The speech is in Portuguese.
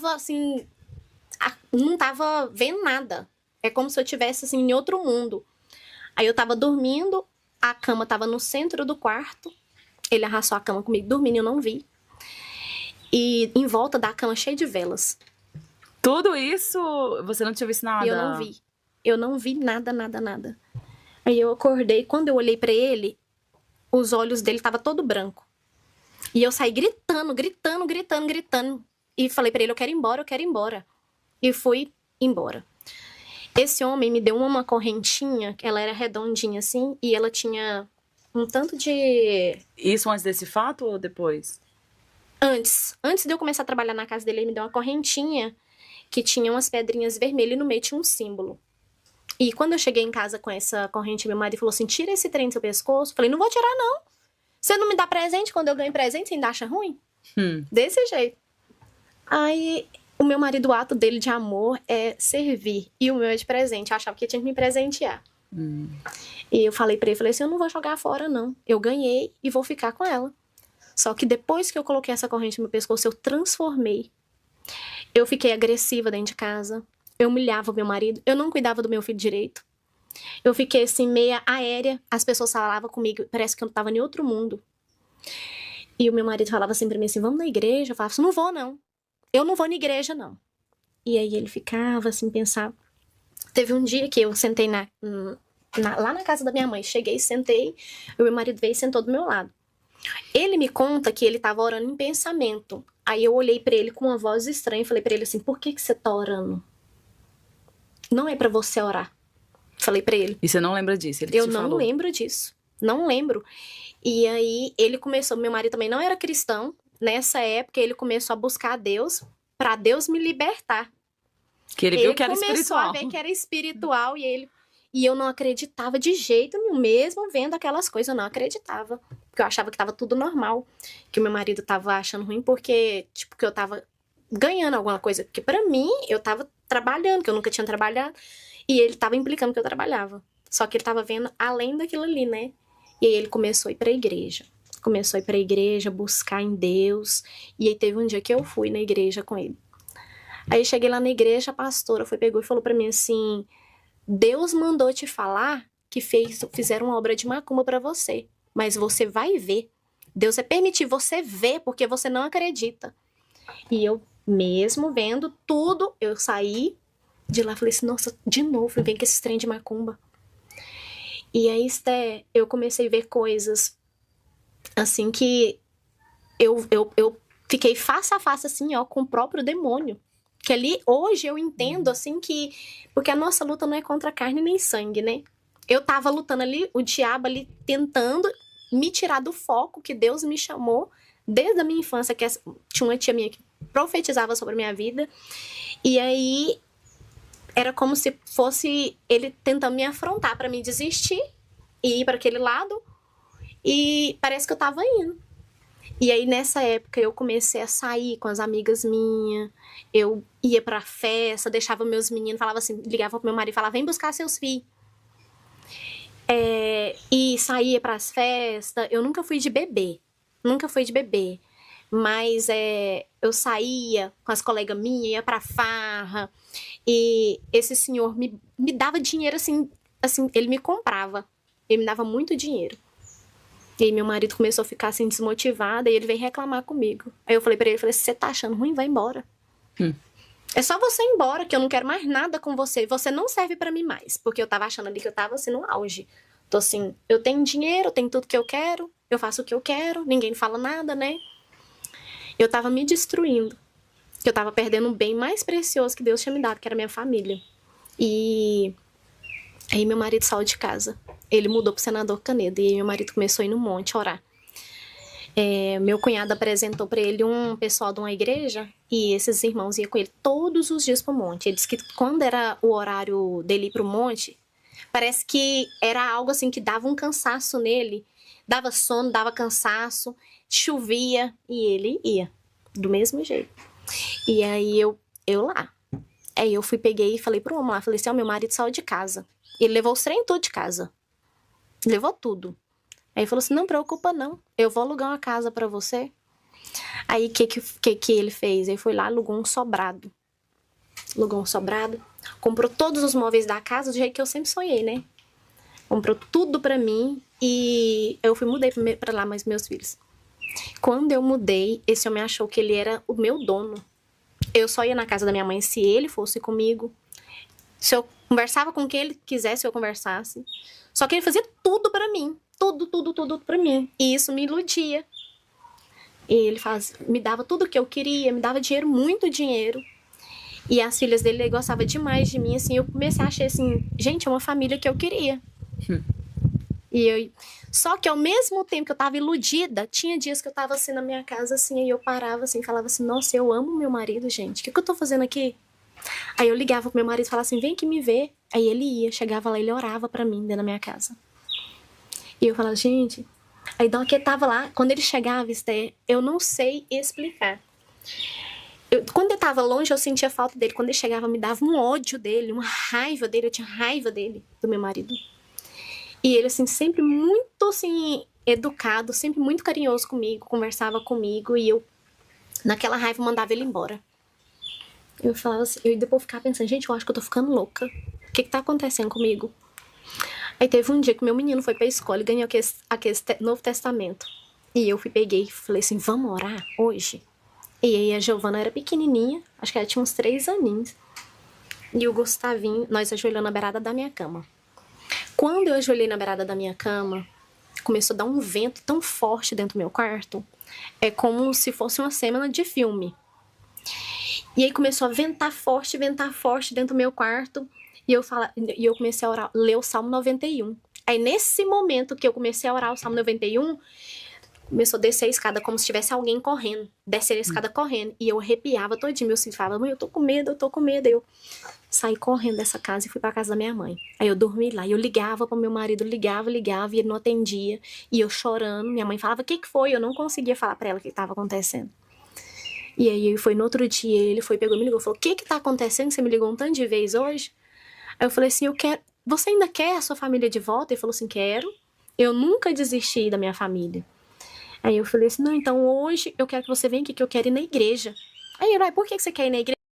tava, assim, não tava vendo nada. É como se eu estivesse, assim, em outro mundo. Aí eu tava dormindo, a cama tava no centro do quarto. Ele arrastou a cama comigo dormindo, eu não vi. E em volta da cama, cheio de velas. Tudo isso, você não tinha visto nada? E eu não vi. Eu não vi nada, nada, nada. Aí eu acordei, quando eu olhei pra ele, os olhos dele estavam todo branco. E eu saí gritando, gritando, gritando, gritando. E falei pra ele, eu quero ir embora, eu quero ir embora. E fui embora. Esse homem me deu uma correntinha, ela era redondinha assim, e ela tinha um tanto de... Isso antes desse fato ou depois? Antes de eu começar a trabalhar na casa dele, ele me deu uma correntinha que tinha umas pedrinhas vermelhas e no meio tinha um símbolo. E quando eu cheguei em casa com essa corrente, meu marido falou assim, tira esse trem do seu pescoço. Eu falei, não vou tirar não. Você não me dá presente, quando eu ganho presente, você ainda acha ruim? Desse jeito. Aí, o meu marido, o ato dele de amor é servir. E o meu é de presente. Eu achava que tinha que me presentear. E eu falei pra ele, falei assim, eu não vou jogar fora, não. Eu ganhei e vou ficar com ela. Só que depois que eu coloquei essa corrente no meu pescoço, eu transformei. Eu fiquei agressiva dentro de casa. Eu humilhava o meu marido. Eu não cuidava do meu filho direito. Eu fiquei assim, meia aérea. As pessoas falavam comigo, parece que eu tava em outro mundo. E o meu marido falava assim pra mim assim, vamos na igreja? Eu falava assim, não vou não. Eu não vou na igreja não. E aí ele ficava assim, pensava. Teve um dia que eu sentei lá na casa da minha mãe. Cheguei, sentei. E o meu marido veio e sentou do meu lado. Ele me conta que ele tava orando em pensamento. Aí eu olhei pra ele com uma voz estranha e falei pra ele assim, por que você tá orando? Não é pra você orar. Falei pra ele. E você não lembra disso? Ele Eu te não falou? lembro disso. Não lembro. E aí ele começou, meu marido também não era cristão. Nessa época ele começou a buscar a Deus pra Deus me libertar. Que ele viu que era começou espiritual. a ver que era espiritual e eu não acreditava de jeito nenhum, mesmo vendo aquelas coisas, eu não acreditava. Porque eu achava que tava tudo normal. Que o meu marido tava achando ruim porque, tipo, que eu tava ganhando alguma coisa. Porque pra mim, eu tava trabalhando, que eu nunca tinha trabalhado. E ele tava implicando que eu trabalhava. Só que ele tava vendo além daquilo ali, né? E aí ele começou a ir pra igreja. Começou a ir pra igreja, buscar em Deus. E aí teve um dia que eu fui na igreja com ele. Aí eu cheguei lá na igreja, a pastora pegou e falou pra mim assim, Deus mandou te falar que fizeram uma obra de macumba pra você, mas você vai ver. Deus vai permitir você ver, porque você não acredita. E eu, mesmo vendo tudo, eu saí de lá e falei assim, nossa, de novo, vem com esse trem de macumba. E aí, Esté, eu comecei a ver coisas, assim, que eu fiquei face a face, assim, ó, com o próprio demônio. Que ali, hoje, eu entendo, assim, que... Porque a nossa luta não é contra carne nem sangue, né? Eu tava lutando ali, o diabo ali, tentando me tirar do foco que Deus me chamou, desde a minha infância, que tinha uma tia minha que profetizava sobre a minha vida. E aí, era como se fosse ele tentando me afrontar pra me desistir e ir pra aquele lado. E parece que eu tava indo. E aí, nessa época, eu comecei a sair com as amigas minhas. Eu ia pra festa, deixava meus meninos, falava assim, ligava pro meu marido e falava, vem buscar seus filhos. E saía pras festas. Eu nunca fui de beber. Nunca fui de beber. Mas eu saía com as colegas minhas, ia pra farra. E esse senhor me dava dinheiro assim, ele me comprava. Ele me dava muito dinheiro. E aí meu marido começou a ficar assim desmotivado e ele veio reclamar comigo. Aí eu falei pra ele, se você tá achando ruim, vai embora. É só você ir embora, que eu não quero mais nada com você. Você não serve pra mim mais. Porque eu tava achando ali que eu tava assim no auge. Tô assim, eu tenho dinheiro, eu tenho tudo que eu quero, eu faço o que eu quero, ninguém fala nada, né? Eu tava me destruindo. Eu tava perdendo o bem mais precioso que Deus tinha me dado, que era minha família. E aí meu marido saiu de casa. Ele mudou pro Senador Canedo. E aí meu marido começou a ir no monte orar. Meu cunhado apresentou pra ele um pessoal de uma igreja. E esses irmãos iam com ele todos os dias pro monte. Ele disse que quando era o horário dele ir pro monte, parece que era algo assim que dava um cansaço nele. Dava sono, dava cansaço, chovia. E ele ia, do mesmo jeito. E aí eu lá. Aí eu peguei e falei pro homem lá, falei assim, meu marido saiu de casa. Ele levou os trem tudo de casa. Levou tudo. Aí ele falou assim, não preocupa não, eu vou alugar uma casa pra você. Aí, o que ele fez? Ele foi lá, alugou um sobrado. Comprou todos os móveis da casa, do jeito que eu sempre sonhei, né? Comprou tudo pra mim e eu mudei pra lá mais meus filhos. Quando eu mudei, esse homem achou que ele era o meu dono. Eu só ia na casa da minha mãe se ele fosse comigo. Se eu conversava com quem ele quisesse, eu conversasse. Só que ele fazia tudo pra mim. Tudo pra mim. E isso me iludia. E ele me dava tudo o que eu queria, me dava dinheiro, muito dinheiro. E as filhas dele gostavam demais de mim, assim, eu comecei a achar assim, gente, é uma família que eu queria. Só que ao mesmo tempo que eu tava iludida, tinha dias que eu tava assim na minha casa, assim, aí eu parava assim, falava assim, nossa, eu amo meu marido, gente, o que eu tô fazendo aqui? Aí eu ligava pro meu marido e falava assim, vem aqui me ver. Aí ele ia, chegava lá, ele orava pra mim dentro da minha casa. E eu falava, gente... Aí então que tava lá, quando ele chegava, Esther, eu não sei explicar. Quando eu tava longe, eu sentia falta dele. Quando ele chegava, me dava um ódio dele, uma raiva dele. Eu tinha raiva dele, do meu marido. E ele, assim, sempre muito, assim, educado, sempre muito carinhoso comigo, conversava comigo. E eu, naquela raiva, mandava ele embora. Eu falava assim, eu depois ficava pensando, gente, eu acho que eu tô ficando louca. O que tá acontecendo comigo? Aí teve um dia que meu menino foi pra escola e ganhou aquele Novo Testamento. E eu peguei e falei assim, vamos orar hoje? E aí a Giovana era pequenininha, acho que ela tinha uns 3 aninhos. E o Gustavinho, nós ajoelhamos na beirada da minha cama. Quando eu ajoelhei na beirada da minha cama, começou a dar um vento tão forte dentro do meu quarto. É como se fosse uma cena de filme. E aí começou a ventar forte dentro do meu quarto. E eu comecei a orar, ler o Salmo 91. Aí nesse momento que eu comecei a orar o Salmo 91, começou a descer a escada como se tivesse alguém correndo. Descer a escada correndo. E eu arrepiava todinho. Meu filho falava, mãe, eu tô com medo. Aí eu saí correndo dessa casa e fui pra casa da minha mãe. Aí eu dormi lá. E eu ligava pro meu marido, ligava. E ele não atendia. E eu chorando. Minha mãe falava, o que foi? Eu não conseguia falar pra ela o que tava acontecendo. E aí foi no outro dia, ele pegou e me ligou. Falou, o que tá acontecendo? Você me ligou um tanto de vez hoje? Aí eu falei assim, você ainda quer a sua família de volta? Ele falou assim, quero. Eu nunca desisti da minha família. Aí eu falei assim, não, então hoje eu quero que você venha aqui, que eu quero ir na igreja. Aí ele, por que você quer ir na igreja?